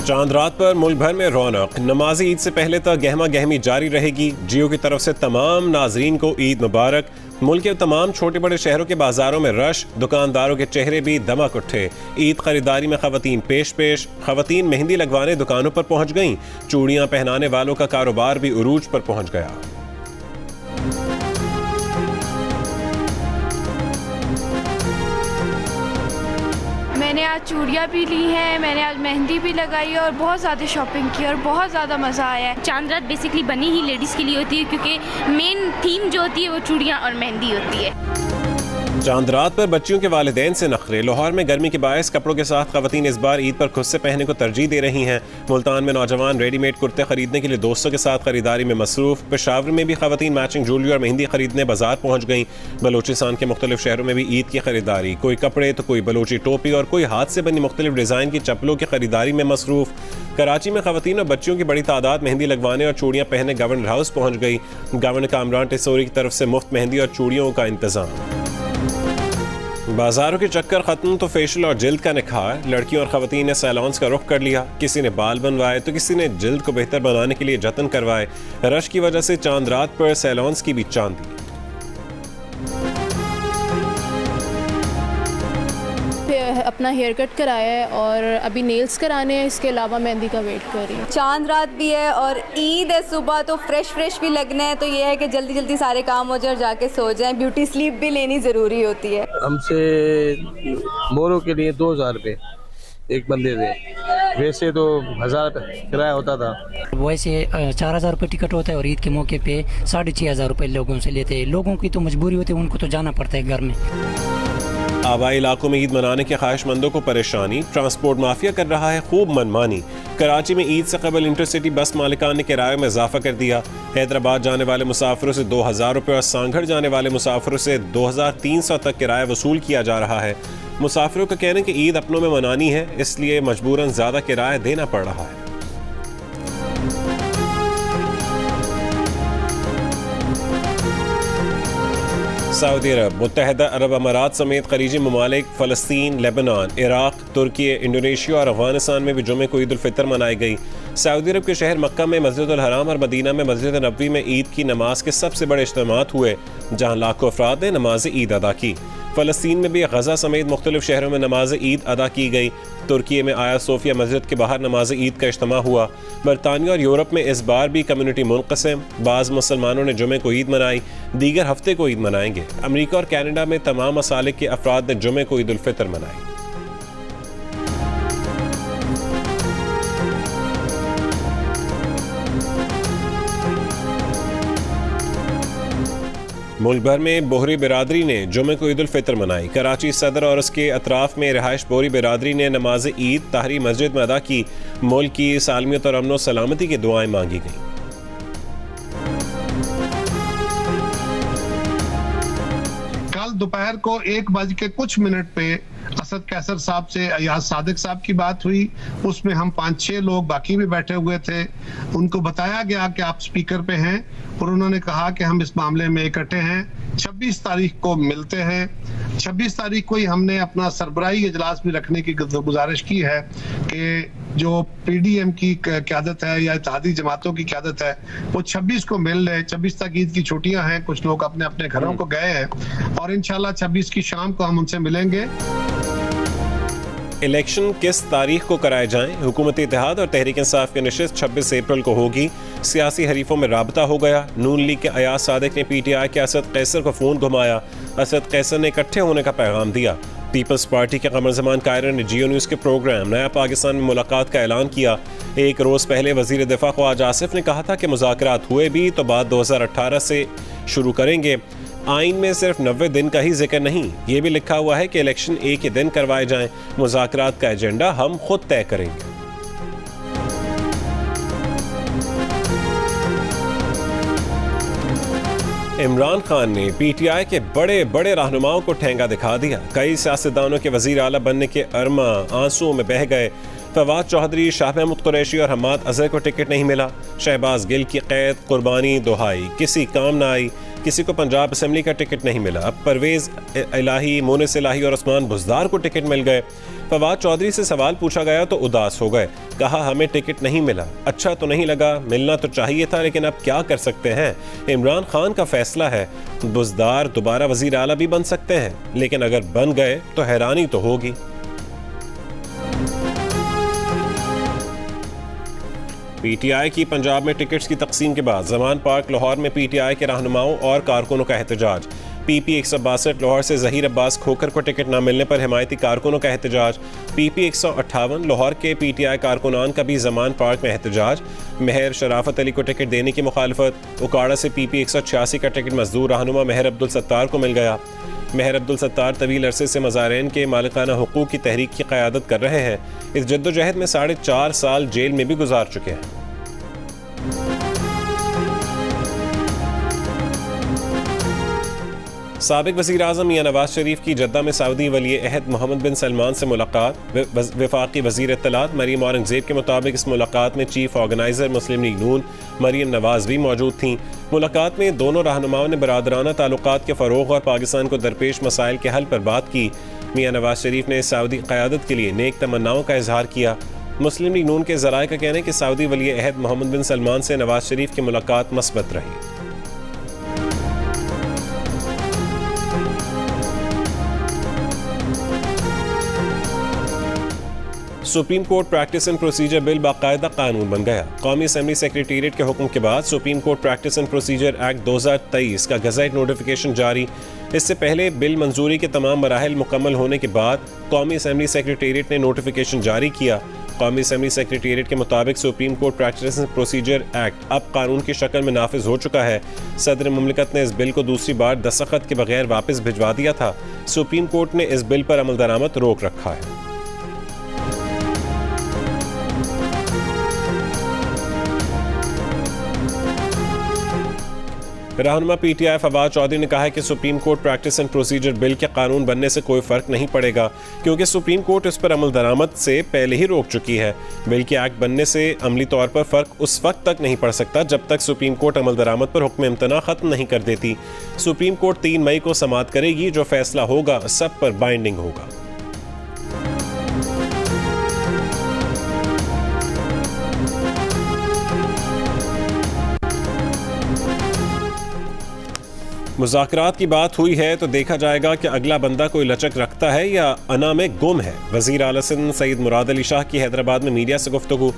चांद रात पर मुल्क भर में रौनक। नमाज़ी ईद से पहले तक गहमा गहमी जारी रहेगी। जियो की तरफ से तमाम नाजरीन को ईद मुबारक। मुल्क के तमाम छोटे बड़े शहरों के बाजारों में रश, दुकानदारों के चेहरे भी दमक उठे। ईद खरीदारी में खवातीन पेश खवातीन मेहंदी लगवाने दुकानों पर पहुंच गईं। चूड़ियां पहनाने वालों का कारोबार भी उरूज पर पहुंच गया। मैंने आज चूड़ियाँ भी ली हैं, मैंने आज मेहंदी भी लगाई है और बहुत ज़्यादा शॉपिंग की और बहुत ज़्यादा मज़ा आया है। चांद रात बेसिकली बनी ही लेडीज़ के लिए होती है, क्योंकि मेन थीम जो होती है वो चूड़ियाँ और मेहंदी होती है। चांद रात पर बच्चियों के वालिदैन से नखरे। लाहौर में गर्मी के बायस कपड़ों के साथ खवातीन इस बार ईद पर खुद से पहनने को तरजीह दे रही हैं। मुल्तान में नौजवान रेडीमेड कुर्ते खरीदने के लिए दोस्तों के साथ खरीदारी में मसरूफ। पेशावर में भी खवातीन मैचिंग ज्वेलरी और मेहंदी खरीदने बाजार पहुंच गईं। बलोचिस्तान के मुख्तलिफ शहरों में भी ईद की खरीदारी। कोई कपड़े तो कोई बलोची टोपी और कोई हाथ से बनी मुख्तलिफ डिज़ाइन की चप्पलों की खरीदारी में मसरूफ। कराची में खवातीन और बच्चियों की बड़ी तादाद मेहंदी लगवाने और चूड़ियाँ पहनने गवर्नर हाउस पहुंच गई। गवर्नर कामरान टिसोरी की तरफ से मुफ्त मेहंदी और चूड़ियों का इंतजाम। बाजारों के चक्कर खत्म तो फेशियल और जिल्द का निखार। लड़कियों और खवातीन ने सैलॉन्स का रुख कर लिया। किसी ने बाल बनवाए तो किसी ने जिल्द को बेहतर बनाने के लिए जतन करवाए। रश की वजह से चांद रात पर सैलॉन्स की भी चांदी। अपना हेयर कट कराया है और अभी नेल्स कराने हैं, इसके अलावा मेहंदी का वेट कर रही हूँ। चांद रात भी है और ईद है, सुबह तो फ्रेश भी लगना है, तो ये है कि जल्दी जल्दी सारे काम हो जाए और जाके सो जाएं। ब्यूटी स्लीप भी लेनी ज़रूरी होती है। हमसे मोरों के लिए 2000 रुपये एक बंदे से, वैसे तो 1000 किराया होता था। वैसे 4000 रुपये टिकट होता है और ईद के मौके पे 6500 रुपये लोगों से लेते हैं। लोगों की तो मजबूरी होती है, उनको तो जाना पड़ता है घर में। आबाई इलाकों में ईद मनाने के ख्वाहिशमंदों को परेशानी। ट्रांसपोर्ट माफिया कर रहा है खूब मनमानी। कराची में ईद से कबल इंटरसिटी बस मालिकान ने किराए में इजाफा कर दिया। हैदराबाद जाने वाले मुसाफिरों से 2000 रुपये और सांगढ़ जाने वाले मुसाफिरों से 2300 तक किराया वसूल किया जा रहा है। मुसाफिरों का कहना है कि ईद अपनों में मनानी है, इसलिए मजबूरन ज़्यादा किराया देना पड़ रहा है। सऊदी अरब, मुत्तहिदा अरब अमारात समेत खलीजी ममालिक, फ़लस्तीन, लेबनान, इराक, तुर्की, इंडोनेशिया और अफगानिस्तान में भी जुमे को ईद उल फितर मनाई गई। सऊदी अरब के शहर मक्का में मस्जिद उल हराम और मदीना में मस्जिद नबवी में ईद की नमाज के सबसे बड़े इज्तिमात हुए, जहाँ लाखों अफराद ने नमाज ईद अदा की। फ़लस्तीन में भी गज़ा समेत मुख्तलिफ शहरों में नमाज ईद अदा की गई। तुर्की में आया सोफिया मस्जिद के बाहर नमाज ईद का इज्तिमा हुआ। बरतानिया और यूरोप में इस बार भी कम्युनिटी मुनक़सिम। बाज़ मुसलमानों ने जुमे को ईद मनाई, दीगर हफ्ते को ईद मनाएंगे। अमरीका और कनाडा में तमाम मसालिक के अफराद ने जुमे को ईद उल फितर मनाई। मुल्क भर में बोहरी बिरादरी ने जुमे को ईद उल फितर मनाई। कराची सदर और उसके अतराफ में रिहाइश बोहरी बिरादरी ने नमाज ईद ताहरी मस्जिद में अदा की। मुल्क की सालमियत और अमन सलामती की दुआएं मांगी गईं। कल दोपहर को 1:00 पे असद कैसर साहब से अयाज सादिक साहब की बात हुई। उसमें हम 5-6 लोग बाकी भी बैठे हुए थे। उनको बताया गया कि आप स्पीकर पे हैं और उन्होंने कहा कि हम इस मामले में इकट्ठे हैं, 26 तारीख को मिलते हैं। 26 तारीख को ही हमने अपना सरबराही इजलास भी रखने की गुजारिश की है कि जो पीडीएम की क़यादत है या इत्तेहादी जमातों की क़यादत है वो 26 को मिल ले। 26 तक ईद की छुट्टियां हैं, कुछ लोग अपने अपने घरों को गए हैं और इंशाल्लाह 26 की शाम को हम उनसे मिलेंगे। इलेक्शन किस तारीख को कराए जाएं? हुकूमती इत्तेहाद और तहरीक इंसाफ की नशिस्त 26 अप्रैल को होगी। सियासी हरीफों में राबता हो गया। नून लीग के अयाज सादिक ने पीटीआई के असद कैसर को फ़ोन घुमाया। असद कैसर ने इकट्ठे होने का पैगाम दिया। पीपल्स पार्टी के कमर ज़मान कायरन ने जियो न्यूज़ के प्रोग्राम नया पाकिस्तान में मुलाकात का ऐलान किया। एक रोज़ पहले वज़ीर दिफा ख्वाजा आसिफ ने कहा था कि मुज़ाकरात हुए भी तो बात 2018 से शुरू करेंगे। आइन में सिर्फ 90 दिन का ही जिक्र नहीं, ये भी लिखा हुआ है कि इलेक्शन एक ही दिन करवाए जाएं। मुज़ाकरात का एजेंडा हम खुद तय करेंगे। इमरान खान ने पीटीआई के बड़े बड़े रहनुमाओं को ठेंगा दिखा दिया। कई सियासतदानों के वजीर आला बनने के अरमा आंसुओं में बह गए। फवाद चौधरी, शाह महमूद कुरैशी और हम्माद अजहर को टिकट नहीं मिला। शहबाज गिल की कैद, कुर्बानी, दुहाई किसी काम न आई। किसी को पंजाब असम्बली का टिकट नहीं मिला। अब परवेज़ इलाही, मोनिस इलाही और उस्मान बुज़दार को टिकट मिल गए। फवाद चौधरी से सवाल पूछा गया तो उदास हो गए, कहा हमें टिकट नहीं मिला, अच्छा तो नहीं लगा, मिलना तो चाहिए था, लेकिन अब क्या कर सकते हैं, इमरान खान का फैसला है। बुज़दार दोबारा वज़ीर आला भी बन सकते हैं, लेकिन अगर बन गए तो हैरानी तो होगी। पीटीआई की पंजाब में टिकट्स की तकसीम के बाद जमान पार्क लाहौर में पीटीआई के रहनुमाओं और कारकुनों का एहतजाज। पीपी 162 लाहौर से ज़हीर अब्बास खोखर को टिकट न मिलने पर हिमायती कारकुनों का एहतजाज। पीपी 158 लाहौर के पीटीआई कारकुनान का भी जमान पार्क में एहतजाज। महर शराफत अली को टिकट देने की मुखालफत। उकाड़ा से पीपी 186 का टिकट मजदूर रहनुमा महर अब्दुल सत्तार को मिल गया। महर अब्दुल सत्तार तवील अरसे से मज़ारैन के मालिकाना हुकूक की तहरीक की क़यादत कर रहे हैं। इस जद्दोजहद में 4.5 साल जेल में भी गुजार चुके हैं। साबिक वज़ीर आज़म मियां नवाज शरीफ की जद्दा में सऊदी वली अहद मोहम्मद बिन सलमान से मुलाकात। वफाकी वज़ीर इत्तलात मरीम औरंगज़ेब के मुताबिक इस मुलाकात में चीफ ऑर्गेनाइज़र मुस्लिम लीग नून मरीम नवाज भी मौजूद थीं। मुलाकात में दोनों रहनुमाओं ने बरादराना ताल्लुकात के फ़रोग़ और पाकिस्तान को दरपेश मसाइल के हल पर बात की। मियां नवाज शरीफ ने सऊदी क़यादत के लिए नेक तमन्नाओं का इजहार किया। मुस्लिम लीग नून के ज़राए का कहना है कि सऊदी वली अहद मोहम्मद बिन सलमान से नवाज शरीफ की मुलाकात मस्बत रही। Supreme court practice and procedure bill बाकायदा कानून बन गया। कौमी असम्बली सेक्रेटेरिएट के हुक्म के बाद supreme court practice and procedure act 2023 का गज़ेट नोटिफिकेशन जारी। इससे पहले बिल मंजूरी के तमाम मराहिल मुकम्मल होने के बाद कौमी असम्बली सेक्रेटेरिएट ने नोटिफिकेशन जारी किया। कौमी असम्बली सेक्रेटेरिएट के मुताबिक supreme court practice and procedure act अब कानून की शक्ल में नाफिज हो चुका है। सदर मुमलिकत ने इस बिल को दूसरी बार दस्तखत के बगैर वापस भिजवा दिया था। सुप्रीम कोर्ट ने इस बिल पर अमल दरामद रोक रखा है। रहनुमा पीटीआई फवाद चौधरी ने कहा है कि supreme court practice and procedure bill के कानून बनने से कोई फ़र्क नहीं पड़ेगा, क्योंकि सुप्रीम कोर्ट इस पर अमल दरामद से पहले ही रोक चुकी है। बिल के एक्ट बनने से अमली तौर पर फ़र्क उस वक्त तक नहीं पड़ सकता जब तक सुप्रीम कोर्ट अमल दरामद पर हुक्म इम्तना ख़त्म नहीं कर देती। सुप्रीम कोर्ट 3 मई को समाअत करेगी। जो फैसला होगा सब पर बाइंडिंग होगा। मुज़ाकरात की बात हुई है तो देखा जाएगा कि अगला बंदा कोई लचक रखता है या अना में गुम है। वज़ीर आला सिंध सईद मुराद अली शाह की हैदराबाद में मीडिया से गुफ्तगू।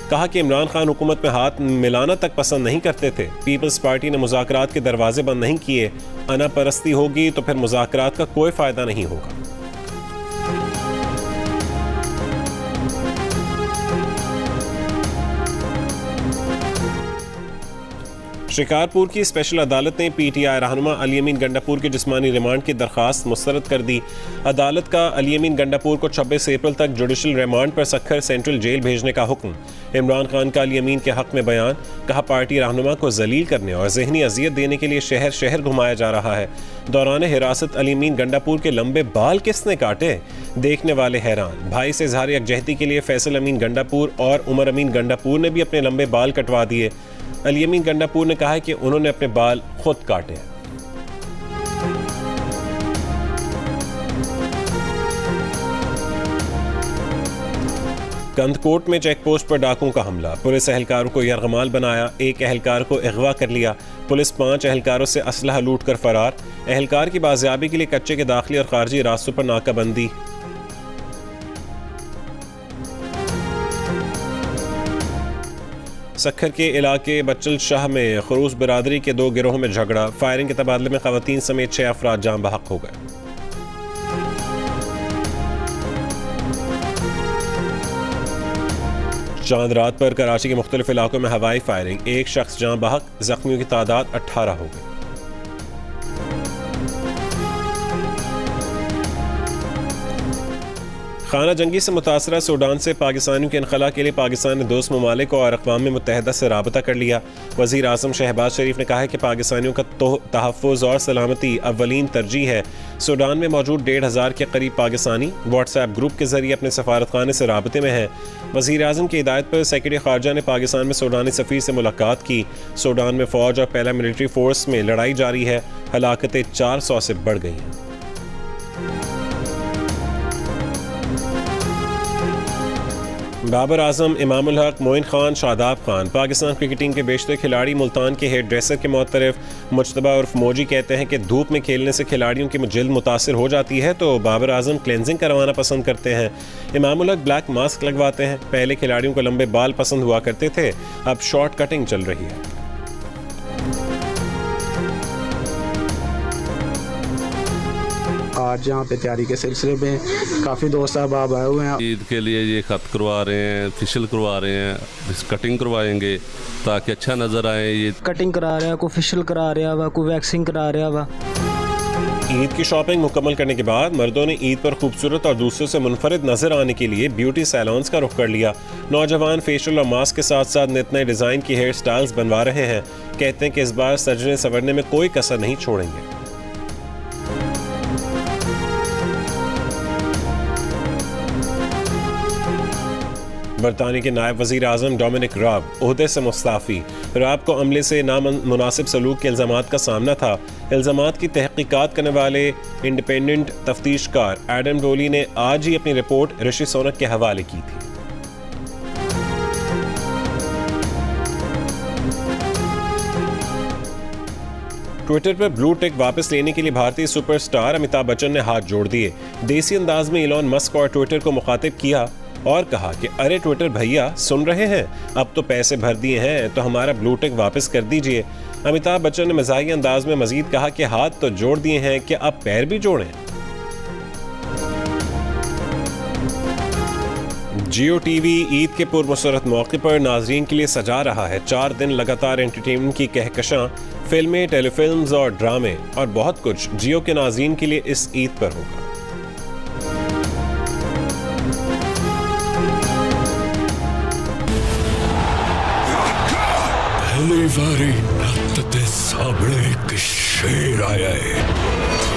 कहा कि इमरान खान हुकूमत में हाथ मिलाना तक पसंद नहीं करते थे। पीपल्स पार्टी ने मुज़ाकरात के दरवाजे बंद नहीं किए। अना परस्ती होगी तो फिर मुज़ाकरात का कोई फ़ायदा नहीं होगा। शिकारपुर की स्पेशल अदालत ने पीटीआई रहनुमा अली अमीन गंडापुर की जिस्मानी रिमांड की दरख्वास्त मुस्तरद कर दी। अदालत का अली अमीन गंडापुर को 26 अप्रैल तक जुडिशल रिमांड पर सखर सेंट्रल जेल भेजने का हुक्म। इमरान खान का अली अमीन के हक में बयान। कहा पार्टी रहनुमा को जलील करने और जहनी अजियत देने के लिए शहर शहर घुमाया जा रहा है। दौरान हिरासत अली अमीन गंडापुर के लंबे बाल किसने काटे, देखने वाले हैरान। भाई से इजहार यकजहती के लिए फैसल अमीन गंडापुर और उमर अमीन गंडापुर ने भी अपने लंबे बाल कटवा दिए। अली अमीन गंडापुर ने कहा है कि उन्होंने अपने बाल खुद काटे। कंदकोट में चेक पोस्ट पर डाकुओं का हमला। पुलिस एहलकारों को यरगमाल बनाया। एक एहलकार को अगवा कर लिया। पुलिस 5 एहलकारों से असलहा लूट कर फरार। एहलकार की बाजियाबी के लिए कच्चे के दाखिली और खारजी रास्तों पर नाकाबंदी। सखर के इलाके बच्चल शाह में खरूस बिरादरी के 2 गिरोहों में झगड़ा। फायरिंग के तबादले में खवातीन समेत 6 अफराद जान बहक हो गए। चांद रात पर कराची के मुख्तलिफ इलाकों में हवाई फायरिंग। 1 शख्स जान बहक, जख्मियों की तादाद 18 हो गई। खाना जंगी से मुतासरा सूडान से पाकिस्तानियों के इनखला के लिए पाकिस्तान ने दोस्त ममालिक और अक़वाम मुत्तहिदा से राबता कर लिया। वज़ीर आज़म शहबाज शरीफ ने कहा है कि पाकिस्तानियों का तहफ़्फ़ुज़ और सलामती अव्वलीन तरजीह है। सूडान में मौजूद 1,500 के करीब पाकिस्तानी व्हाट्सएप ग्रुप के ज़रिए अपने सफारतखाने से राबते में हैं। वज़ीर आज़म की हिदायत पर सेक्रेटरी ख़ारजा ने पाकिस्तान में सूडानी सफ़ीर से मुलाकात की। सूडान में फ़ौज और पहला मिलिट्री फोर्स में लड़ाई जारी है। हलाकतें 400 से बढ़ गई हैं। बाबर आजम, इमामुल हक, मोइन खान, शादाब खान, पाकिस्तान क्रिकेट टीम के बेशतर खिलाड़ी मुल्तान के हेयर ड्रेसर के मुतरफ मुज्तबा उर्फ मोजी कहते हैं कि धूप में खेलने से खिलाड़ियों की जिल्द मुतासर हो जाती है, तो बाबर आजम क्लेंजिंग करवाना पसंद करते हैं। इमामुल हक ब्लैक मास्क लगवाते हैं। पहले खिलाड़ियों को लंबे बाल पसंद हुआ करते थे, अब शॉर्ट कटिंग चल रही है। आज यहाँ पे तैयारी के सिलसिले में काफ़ी दोस्त अहबाब आए हुए हैं। ईद के लिए ये ख़त करवा रहे हैं, फेशियल करवा रहे हैं, कटिंग करवाएंगे ताकि अच्छा नज़र आए। ये कटिंग करा रहा है, कोई फेशियल करा रहा है, कोई वैक्सिंग करा रहा है। ईद की शॉपिंग मुकम्मल करने के बाद मर्दों ने ईद पर खूबसूरत और दूसरों से मुनफरिद नजर आने के लिए ब्यूटी सैलून्स का रुख कर लिया। नौजवान फेशियल और मास्क के साथ साथ नित नए डिज़ाइन की हेयर स्टाइल्स बनवा रहे हैं। कहते हैं कि इस बार सजने संवरने में कोई कसर नहीं छोड़ेंगे। बरतानिया के नायब वज़ीर आज़म डोमिनिक राब ओहदे से मुस्ताफ़ी। राब को अमले से नामुनासिब सलूक के इल्ज़ामात का सामना था। इल्ज़ामात की तहक़ीक़ात करने वाले इंडिपेंडेंट तफ्तीशकार एडम डोली ने आज ही अपनी रिपोर्ट ऋषि सोनक के हवाले की थी। ट्विटर पर ब्लू टिक वापस लेने के लिए भारतीय सुपरस्टार अमिताभ बच्चन ने हाथ जोड़ दिए। देसी अंदाज में इलॉन मस्क और ट्विटर को मुखातिब किया और कहा कि अरे ट्विटर भैया, सुन रहे हैं, अब तो पैसे भर दिए हैं तो हमारा ब्लू टिक वापस कर दीजिए। अमिताभ बच्चन ने मज़ाही अंदाज में मजीद कहा कि हाथ तो जोड़ दिए हैं, कि अब पैर भी जोड़ें। जियो टीवी ईद के पुरमसरत मौके पर नाजरीन के लिए सजा रहा है। 4 दिन लगातार एंटरटेनमेंट की कहकशां, फिल्में, टेलीफिल्म्स और ड्रामे और बहुत कुछ जियो के नाजरीन के लिए इस ईद पर होगा। पहली बारी नत्ते साबड़े एक शेर आया है।